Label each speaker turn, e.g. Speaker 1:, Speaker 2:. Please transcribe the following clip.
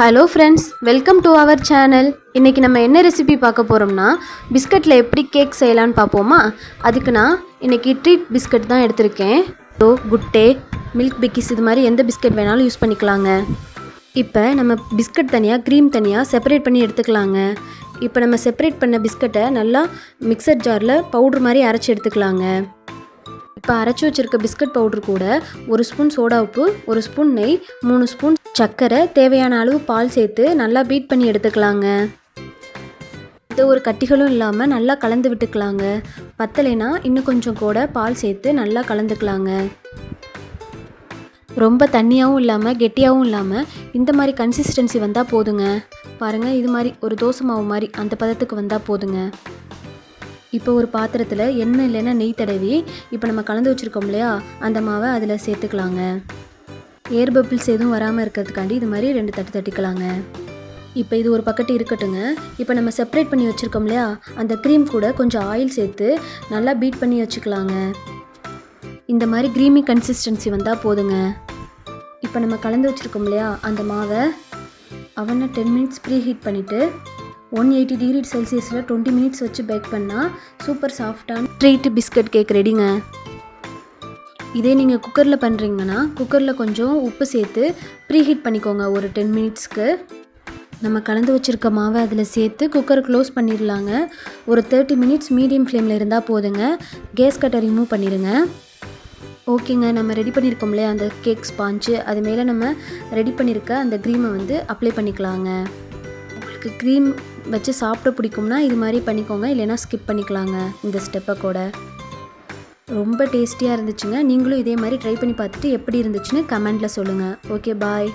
Speaker 1: Hello friends, welcome to our channel. இன்றைக்கி நம்ம என்ன ரெசிபி பார்க்க போகிறோம்னா, பிஸ்கட்டில் எப்படி கேக் செய்யலான்னு பார்ப்போமா. அதுக்கு நான் இன்றைக்கி ட்ரீட் பிஸ்கட் தான் எடுத்திருக்கேன். குட்டே, மில்க் பிக்கிஸ், இது மாதிரி எந்த பிஸ்கட் வேணாலும் யூஸ் பண்ணிக்கலாங்க. இப்போ நம்ம பிஸ்கட் தனியாக, க்ரீம் தனியாக செப்பரேட் பண்ணி எடுத்துக்கலாங்க. இப்போ நம்ம செப்பரேட் பண்ண பிஸ்கட்டை நல்லா மிக்சர் ஜாரில் பவுட்ரு மாதிரி அரைச்சி எடுத்துக்கலாங்க. இப்போ அரைச்சி வச்சுருக்க பிஸ்கட் பவுட்ரு கூட 1 ஸ்பூன் சோடா உப்பு, 1 ஸ்பூன் நெய், 3 ஸ்பூன் சர்க்கரை, தேவையான அளவு பால் சேர்த்து நல்லா பீட் பண்ணி எடுத்துக்கலாங்க. இது ஒரு கட்டிகளும் இல்லாமல் நல்லா கலந்து விட்டுக்கலாங்க. பத்தலைனா இன்னும் கொஞ்சம் கூட பால் சேர்த்து நல்லா கலந்துக்கலாங்க. ரொம்ப தண்ணியாகவும் இல்லாமல் கெட்டியாகவும் இல்லாமல் இந்த மாதிரி கன்சிஸ்டன்சி வந்தால் போதுங்க. பாருங்கள், இது மாதிரி ஒரு தோசை மாவு மாதிரி அந்த பதத்துக்கு வந்தால் போதுங்க. இப்போ ஒரு பாத்திரத்தில் எண்ணெய் இல்லைன்னா நெய் தடவி இப்போ நம்ம கலந்து வச்சுருக்கோம் இல்லையா, அந்த மாவை அதில் சேர்த்துக்கலாங்க. ஏர் பபிள்ஸ் எதுவும் வராமல் இருக்கிறதுக்காண்டி இது மாதிரி 2 தட்டு தட்டிக்கலாங்க. இப்போ இது ஒரு பக்கெட்டு இருக்கட்டுங்க. இப்போ நம்ம செப்பரேட் பண்ணி வச்சுருக்கோம் இல்லையா, அந்த க்ரீம் கூட கொஞ்சம் ஆயில் சேர்த்து நல்லா பீட் பண்ணி வச்சுக்கலாங்க. இந்த மாதிரி க்ரீமி கன்சிஸ்டன்சி வந்தால் போதுங்க. இப்போ நம்ம கலந்து வச்சுருக்கோம் இல்லையா, அந்த மாவை அவனை 10 மினிட்ஸ் ப்ரீ ஹீட் பண்ணிவிட்டு 180 டிகிரி செல்சியஸில் 20 மினிட்ஸ் வச்சு பேக் பண்ணால் சூப்பர் சாஃப்டான ட்ரீட் பிஸ்கட் கேக் ரெடிங்க. இதே நீங்கள் குக்கரில் பண்ணுறீங்கன்னா குக்கரில் கொஞ்சம் உப்பு சேர்த்து ப்ரீ ஹீட் பண்ணிக்கோங்க. ஒரு 10 மினிட்ஸ்க்கு நம்ம கலந்து வச்சுருக்க மாவை அதில் சேர்த்து குக்கரை க்ளோஸ் பண்ணிடலாங்க. ஒரு 30 மினிட்ஸ் மீடியம் ஃப்ளேமில் இருந்தால் போதுங்க. கேஸ் கட்டை ரிமூவ் பண்ணிடுங்க. ஓகேங்க, நம்ம ரெடி பண்ணியிருக்கோம் இல்லையா அந்த கேக் ஸ்பாஞ்சு, அது மேலே நம்ம ரெடி பண்ணியிருக்க அந்த க்ரீமை வந்து அப்ளை பண்ணிக்கலாங்க. உங்களுக்கு க்ரீம் வச்சு சாப்பிட பிடிக்கும்னா இது மாதிரி பண்ணிக்கோங்க, இல்லைனா ஸ்கிப் பண்ணிக்கலாங்க இந்த ஸ்டெப்பை கூட. ரொம்ப டேஸ்டியாக இருந்துச்சுங்க. நீங்களும் இதே மாதிரி ட்ரை பண்ணி பார்த்துட்டு எப்படி இருந்துச்சுன்னு கமெண்ட்டில் சொல்லுங்கள். ஓகே, பாய்.